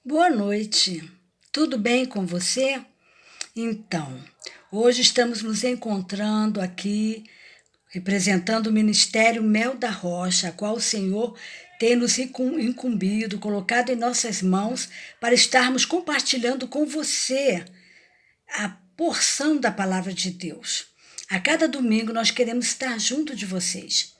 Boa noite, tudo bem com você? Então, hoje estamos nos encontrando aqui, representando o Ministério Mel da Rocha, a qual o Senhor tem nos incumbido, colocado em nossas mãos, para estarmos compartilhando com você a porção da Palavra de Deus. A cada domingo nós queremos estar junto de vocês.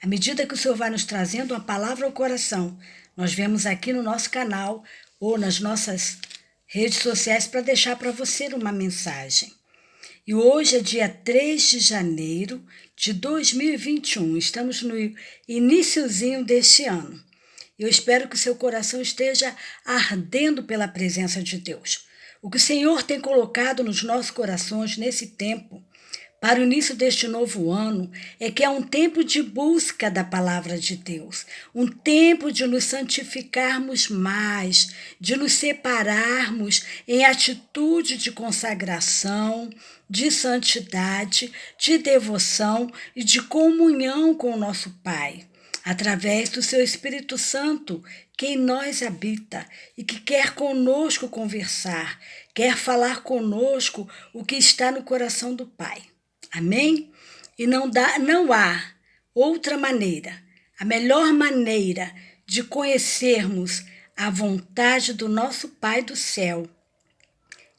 À medida que o Senhor vai nos trazendo uma palavra ao coração, nós vemos aqui no nosso canal ou nas nossas redes sociais para deixar para você uma mensagem. E hoje é dia 3 de janeiro de 2021, estamos no iniciozinho deste ano. Eu espero que o seu coração esteja ardendo pela presença de Deus. O que o Senhor tem colocado nos nossos corações nesse tempo, para o início deste novo ano, é que é um tempo de busca da palavra de Deus, um tempo de nos santificarmos mais, de nos separarmos em atitude de consagração, de santidade, de devoção e de comunhão com o nosso Pai, através do seu Espírito Santo, que em nós habita e que quer conosco conversar, quer falar conosco o que está no coração do Pai. Amém? E não há outra maneira, a melhor maneira de conhecermos a vontade do nosso Pai do céu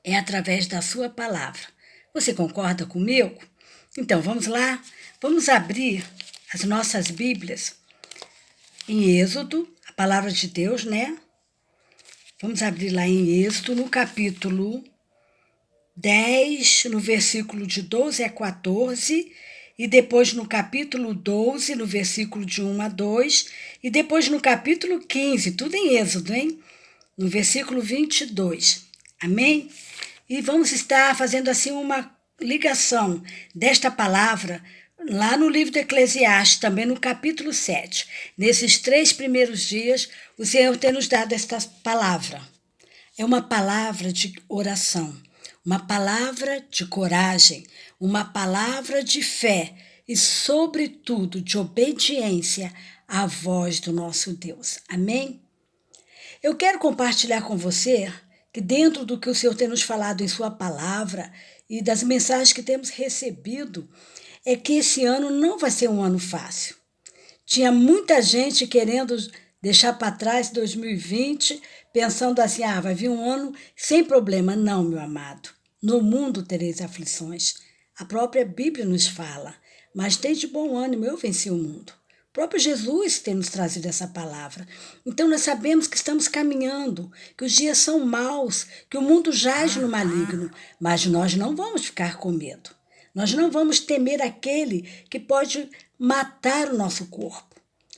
é através da sua palavra. Você concorda comigo? Então vamos lá? Vamos abrir as nossas Bíblias em Êxodo, a palavra de Deus, né? Vamos abrir lá em Êxodo, no capítulo 10, no versículo de 12 a 14, e depois no capítulo 12, no versículo de 1 a 2, e depois no capítulo 15, tudo em Êxodo, hein? No versículo 22. Amém? E vamos estar fazendo assim uma ligação desta palavra lá no livro do Eclesiastes, também no capítulo 7. Nesses 3 primeiros dias, o Senhor tem nos dado esta palavra. É uma palavra de oração, uma palavra de coragem, uma palavra de fé e, sobretudo, de obediência à voz do nosso Deus. Amém? Eu quero compartilhar com você que dentro do que o Senhor tem nos falado em sua palavra e das mensagens que temos recebido, é que esse ano não vai ser um ano fácil. Tinha muita gente querendo deixar para trás 2020, pensando assim, vai vir um ano sem problema. Não, meu amado. No mundo tereis aflições. A própria Bíblia nos fala. Mas tem de bom ânimo, eu venci o mundo. O próprio Jesus tem nos trazido essa palavra. Então nós sabemos que estamos caminhando, que os dias são maus, que o mundo jaz no maligno. Mas nós não vamos ficar com medo. Nós não vamos temer aquele que pode matar o nosso corpo.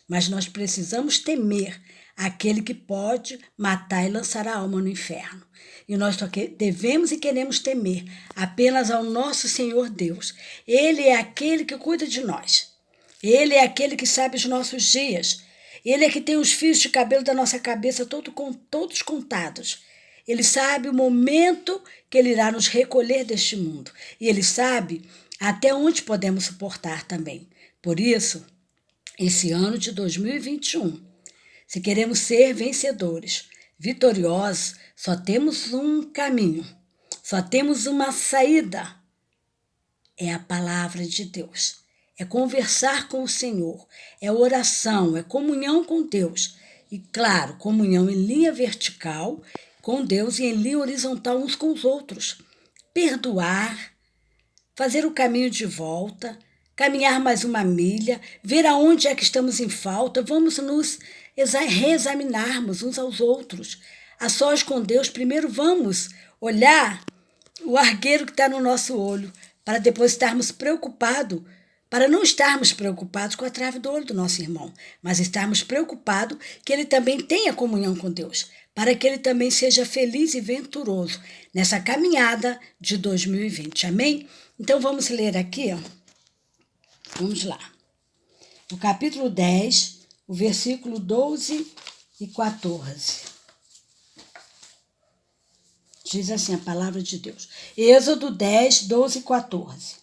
Mas nós precisamos temer aquele que pode matar e lançar a alma no inferno. E nós só devemos e queremos temer apenas ao nosso Senhor Deus. Ele é aquele que cuida de nós. Ele é aquele que sabe os nossos dias. Ele é que tem os fios de cabelo da nossa cabeça todos contados. Ele sabe o momento que ele irá nos recolher deste mundo. E ele sabe até onde podemos suportar também. Por isso, esse ano de 2021, se queremos ser vencedores, vitoriosos, só temos um caminho, só temos uma saída. É a palavra de Deus. É conversar com o Senhor, é oração, é comunhão com Deus. E, claro, comunhão em linha vertical com Deus e em linha horizontal uns com os outros. Perdoar, fazer o caminho de volta, caminhar mais uma milha, ver aonde é que estamos em falta, vamos nos reexaminarmos uns aos outros. A sós com Deus, primeiro vamos olhar o argueiro que está no nosso olho, para depois estarmos preocupados, para não estarmos preocupados com a trave do olho do nosso irmão, mas estarmos preocupados que ele também tenha comunhão com Deus, para que ele também seja feliz e venturoso nessa caminhada de 2020. Amém? Então vamos ler aqui, vamos lá. O capítulo 10, o versículo 12 e 14. Diz assim a palavra de Deus. Êxodo 10, 12 e 14.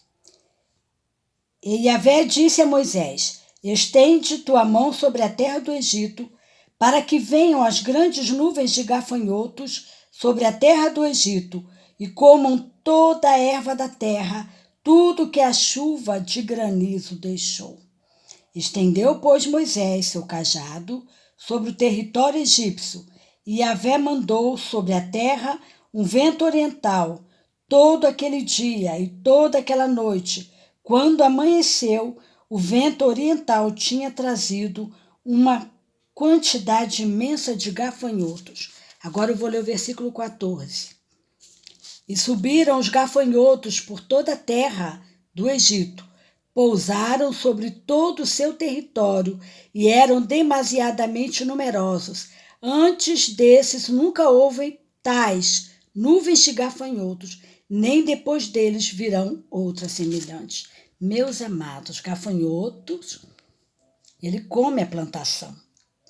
E Yahvé disse a Moisés: estende tua mão sobre a terra do Egito, para que venham as grandes nuvens de gafanhotos sobre a terra do Egito e comam toda a erva da terra, tudo que a chuva de granizo deixou. Estendeu, pois, Moisés seu cajado sobre o território egípcio, e Yahvé mandou sobre a terra um vento oriental, todo aquele dia e toda aquela noite. Quando amanheceu, o vento oriental tinha trazido uma quantidade imensa de gafanhotos. Agora eu vou ler o versículo 14. E subiram os gafanhotos por toda a terra do Egito, pousaram sobre todo o seu território e eram demasiadamente numerosos. Antes desses nunca houve tais nuvens de gafanhotos, nem depois deles virão outras semelhantes. Meus amados, gafanhotos, ele come a plantação,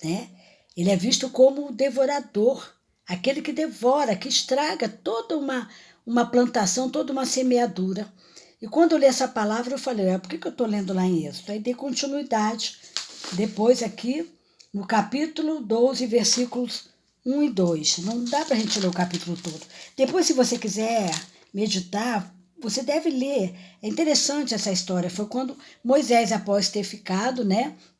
né? Ele é visto como o devorador, aquele que devora, que estraga toda uma plantação, toda uma semeadura. E quando eu li essa palavra, eu falei, por que eu estou lendo lá em Êxodo? Aí dei continuidade, depois aqui, no capítulo 12, versículos 1 e 2. Não dá para a gente ler o capítulo todo. Depois, se você quiser meditar, você deve ler. É interessante essa história. Foi quando Moisés, após ter ficado,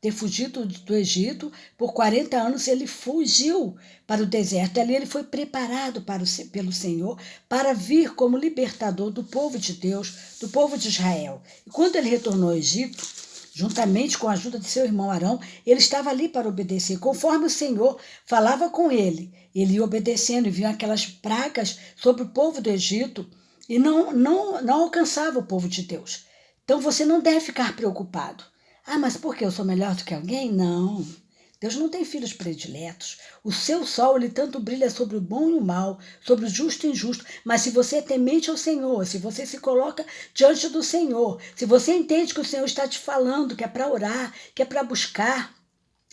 ter fugido do Egito, por 40 anos ele fugiu para o deserto. E ali ele foi preparado pelo Senhor para vir como libertador do povo de Deus, do povo de Israel. E quando ele retornou ao Egito, juntamente com a ajuda de seu irmão Arão, ele estava ali para obedecer. Conforme o Senhor falava com ele, ele ia obedecendo e viu aquelas pragas sobre o povo do Egito, e não alcançava o povo de Deus. Então você não deve ficar preocupado. Mas por que eu sou melhor do que alguém? Não. Deus não tem filhos prediletos. O seu sol, ele tanto brilha sobre o bom e o mal, sobre o justo e o injusto. Mas se você é temente ao Senhor, se você se coloca diante do Senhor, se você entende que o Senhor está te falando, que é para orar, que é para buscar,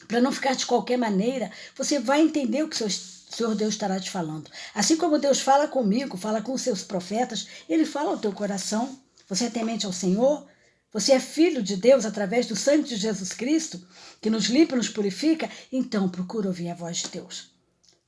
para não ficar de qualquer maneira, você vai entender o que o Senhor Deus estará te falando. Assim como Deus fala comigo, fala com os seus profetas, Ele fala ao teu coração. Você é temente ao Senhor? Você é filho de Deus através do sangue de Jesus Cristo, que nos limpa e nos purifica? Então procura ouvir a voz de Deus.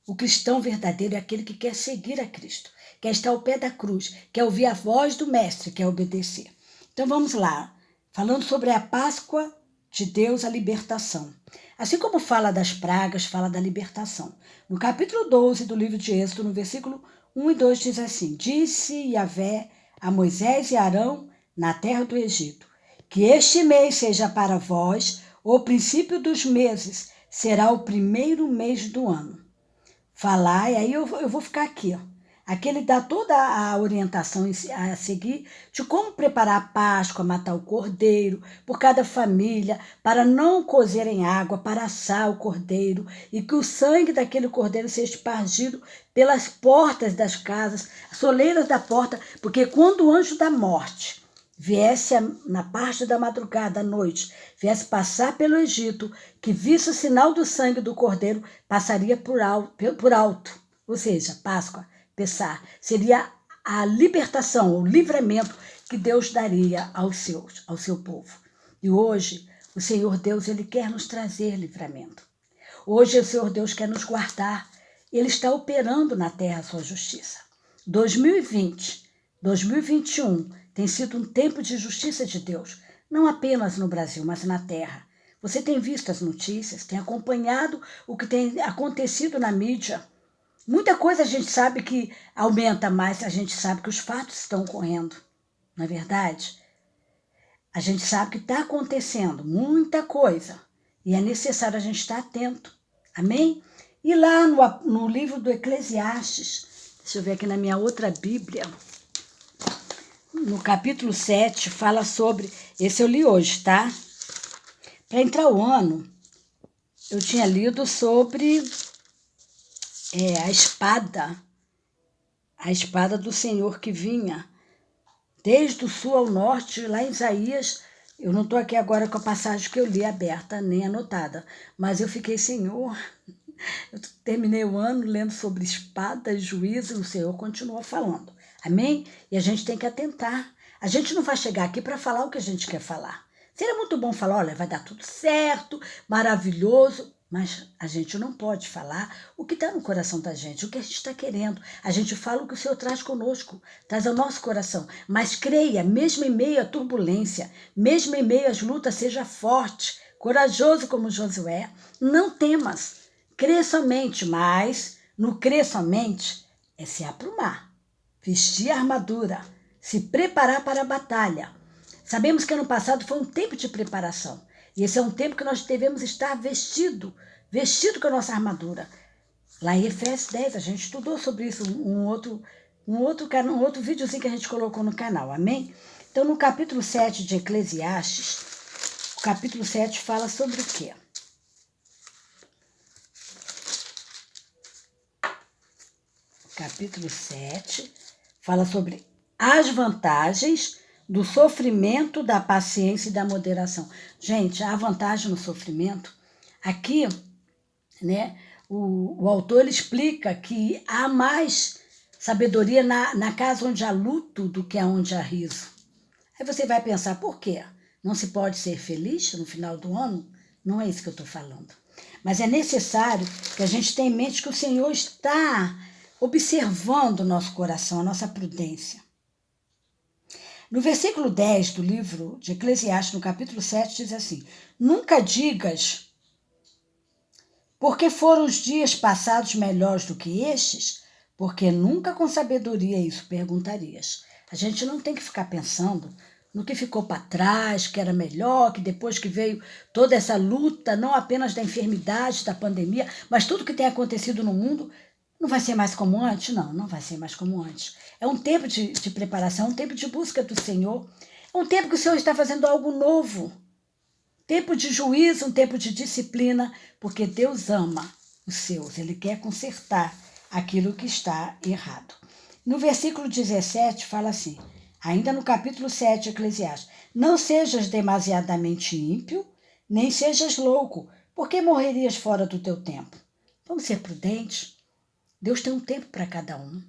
O cristão verdadeiro é aquele que quer seguir a Cristo, quer estar ao pé da cruz, quer ouvir a voz do Mestre, quer obedecer. Então vamos lá, falando sobre a Páscoa de Deus, a libertação. Assim como fala das pragas, fala da libertação. No capítulo 12 do livro de Êxodo, no versículo 1 e 2, diz assim: Disse Yahvé a Moisés e Arão na terra do Egito, que este mês seja para vós o princípio dos meses, será o primeiro mês do ano. Falar, e aí eu vou ficar aqui, Aqui ele dá toda a orientação a seguir de como preparar a Páscoa, matar o cordeiro por cada família, para não cozer em água, para assar o cordeiro, e que o sangue daquele cordeiro seja espargido pelas portas das casas, as soleiras da porta, porque quando o anjo da morte viesse na parte da madrugada, à noite, viesse passar pelo Egito, que visse o sinal do sangue do cordeiro, passaria por alto, ou seja, Páscoa, Pessah, seria a libertação, o livramento que Deus daria ao seu povo. E hoje, o Senhor Deus, Ele quer nos trazer livramento. Hoje, o Senhor Deus quer nos guardar. Ele está operando na terra a sua justiça. 2020, 2021 tem sido um tempo de justiça de Deus, não apenas no Brasil, mas na terra. Você tem visto as notícias, tem acompanhado o que tem acontecido na mídia. Muita coisa a gente sabe que aumenta, mas a gente sabe que os fatos estão ocorrendo, não é verdade? A gente sabe que está acontecendo muita coisa e é necessário a gente estar atento, amém? E lá no livro do Eclesiastes, deixa eu ver aqui na minha outra Bíblia, no capítulo 7, fala sobre, esse eu li hoje, tá? Para entrar o ano, eu tinha lido sobre a espada do Senhor que vinha desde o sul ao norte, lá em Isaías. Eu não estou aqui agora com a passagem que eu li aberta, nem anotada, mas eu fiquei, Senhor, eu terminei o ano lendo sobre espada e juízo, e o Senhor continua falando, amém? E a gente tem que atentar. A gente não vai chegar aqui para falar o que a gente quer falar. Seria muito bom falar, olha, vai dar tudo certo, maravilhoso. Mas a gente não pode falar o que está no coração da gente, o que a gente está querendo. A gente fala o que o Senhor traz conosco, traz ao nosso coração. Mas creia, mesmo em meio à turbulência, mesmo em meio às lutas, seja forte, corajoso como Josué. Não temas, crê somente, mas no crer somente é se aprumar, vestir a armadura, se preparar para a batalha. Sabemos que ano passado foi um tempo de preparação. E esse é um tempo que nós devemos estar vestido com a nossa armadura. Lá em Efésios 10, a gente estudou sobre isso, um outro videozinho que a gente colocou no canal, amém? Então, no capítulo 7 de Eclesiastes, o capítulo 7 fala sobre o quê? O capítulo 7 fala sobre as vantagens do sofrimento, da paciência e da moderação. Gente, a vantagem no sofrimento, aqui, né, o autor ele explica que há mais sabedoria na casa onde há luto do que onde há riso. Aí você vai pensar, por quê? Não se pode ser feliz no final do ano? Não é isso que eu estou falando. Mas é necessário que a gente tenha em mente que o Senhor está observando o nosso coração, a nossa prudência. No versículo 10 do livro de Eclesiastes, no capítulo 7, diz assim: nunca digas, porque foram os dias passados melhores do que estes, porque nunca com sabedoria isso perguntarias. A gente não tem que ficar pensando no que ficou para trás, que era melhor, que depois que veio toda essa luta, não apenas da enfermidade, da pandemia, mas tudo que tem acontecido no mundo, não vai ser mais como antes? Não, não vai ser mais como antes. É um tempo de preparação, um tempo de busca do Senhor. É um tempo que o Senhor está fazendo algo novo. Tempo de juízo, um tempo de disciplina, porque Deus ama os seus. Ele quer consertar aquilo que está errado. No versículo 17 fala assim, ainda no capítulo 7 Eclesiastes, não sejas demasiadamente ímpio, nem sejas louco, porque morrerias fora do teu tempo. Vamos ser prudentes. Deus tem um tempo para cada um.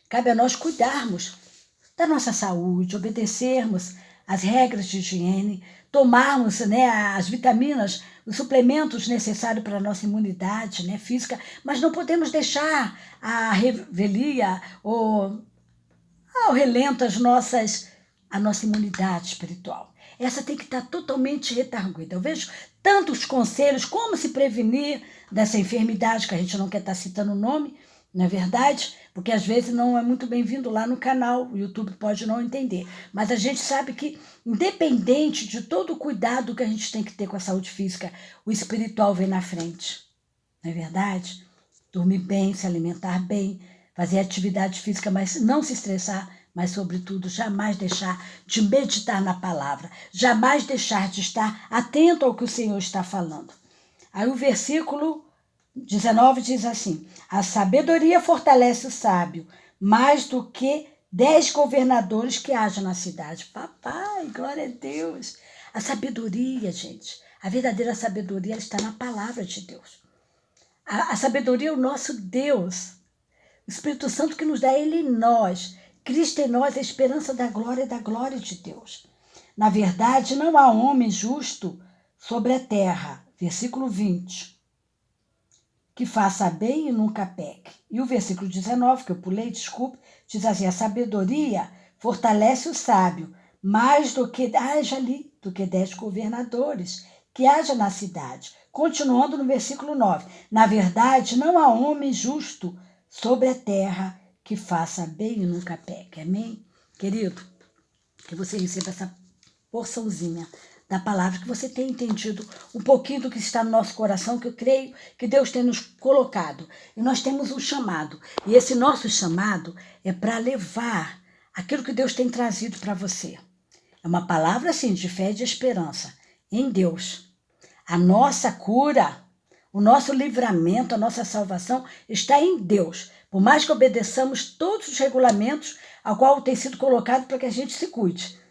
Cabe a nós cuidarmos da nossa saúde, obedecermos às regras de higiene, tomarmos, né, as vitaminas, os suplementos necessários para a nossa imunidade, né, física, mas não podemos deixar a revelia ou ao relento a nossa imunidade espiritual. Essa tem que estar totalmente retarguida. Eu vejo tantos conselhos, como se prevenir dessa enfermidade, que a gente não quer estar citando o nome, não é verdade? Porque às vezes não é muito bem-vindo lá no canal, o YouTube pode não entender. Mas a gente sabe que, independente de todo o cuidado que a gente tem que ter com a saúde física, o espiritual vem na frente. Não é verdade? Dormir bem, se alimentar bem, fazer atividade física, mas não se estressar, mas, sobretudo, jamais deixar de meditar na palavra, jamais deixar de estar atento ao que o Senhor está falando. Aí o versículo 19 diz assim, a sabedoria fortalece o sábio, mais do que 10 governadores que haja na cidade. Papai, glória a Deus. A sabedoria, gente, a verdadeira sabedoria está na palavra de Deus. A sabedoria é o nosso Deus. O Espírito Santo que nos dá, Ele em nós. Cristo em nós, a esperança da glória de Deus. Na verdade, não há homem justo sobre a terra. Versículo 20. Que faça bem e nunca peque. E o versículo 19, que eu pulei, desculpe, diz assim, a sabedoria fortalece o sábio, mais do que haja ali, do que 10 governadores que haja na cidade. Continuando no versículo 9, na verdade, não há homem justo sobre a terra que faça bem e nunca peque. Amém? Querido, que você receba essa porçãozinha da palavra, que você tenha entendido um pouquinho do que está no nosso coração, que eu creio que Deus tem nos colocado. E nós temos um chamado. E esse nosso chamado é para levar aquilo que Deus tem trazido para você. É uma palavra, assim, de fé e de esperança em Deus. A nossa cura, o nosso livramento, a nossa salvação está em Deus. Por mais que obedeçamos todos os regulamentos ao qual tem sido colocado para que a gente se cuide.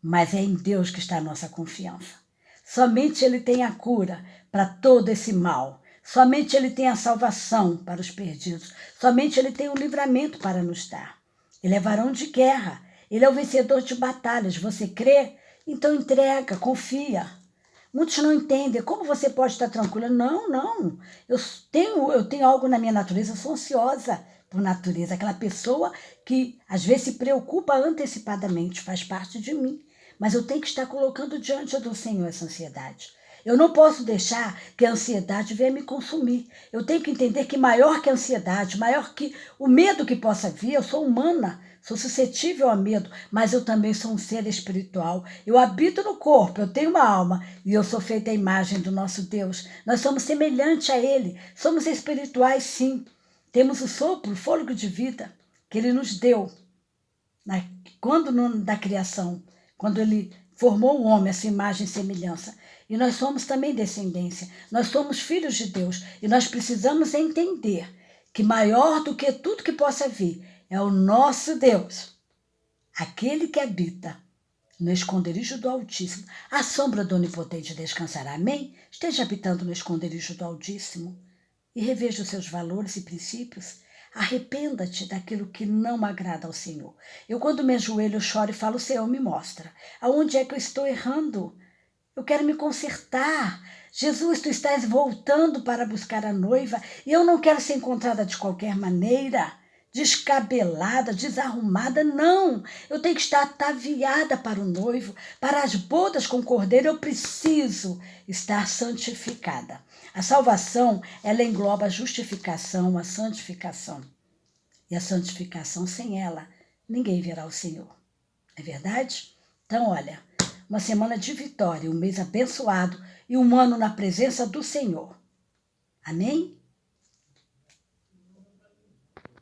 Mas é em Deus que está a nossa confiança. Somente Ele tem a cura para todo esse mal. Somente Ele tem a salvação para os perdidos. Somente Ele tem o livramento para nos dar. Ele é varão de guerra. Ele é o vencedor de batalhas. Você crê? Então entrega, confia. Muitos não entendem. Como você pode estar tranquila? Não, não. Eu tenho algo na minha natureza, eu sou ansiosa por natureza. Aquela pessoa que às vezes se preocupa antecipadamente, faz parte de mim. Mas eu tenho que estar colocando diante do Senhor essa ansiedade. Eu não posso deixar que a ansiedade venha me consumir. Eu tenho que entender que maior que a ansiedade, maior que o medo que possa vir, eu sou humana, sou suscetível a medo, mas eu também sou um ser espiritual. Eu habito no corpo, eu tenho uma alma e eu sou feita à imagem do nosso Deus. Nós somos semelhantes a Ele, somos espirituais sim. Temos o sopro, o fôlego de vida que Ele nos deu da criação, quando Ele formou o homem, a sua imagem e semelhança. E nós somos também descendência, nós somos filhos de Deus e nós precisamos entender que maior do que tudo que possa vir é o nosso Deus, aquele que habita no esconderijo do Altíssimo. A sombra do Onipotente descansará, amém? Esteja habitando no esconderijo do Altíssimo e reveja os seus valores e princípios. Arrependa-te daquilo que não agrada ao Senhor. Eu, quando me ajoelho, eu choro e falo, Senhor, me mostra. Aonde é que eu estou errando? Eu quero me consertar. Jesus, tu estás voltando para buscar a noiva e eu não quero ser encontrada de qualquer maneira, descabelada, desarrumada, não. Eu tenho que estar ataviada para o noivo, para as bodas com o cordeiro, eu preciso estar santificada. A salvação, ela engloba a justificação, a santificação. E a santificação, sem ela, ninguém verá o Senhor. É verdade? Então, olha, uma semana de vitória, um mês abençoado e um ano na presença do Senhor. Amém?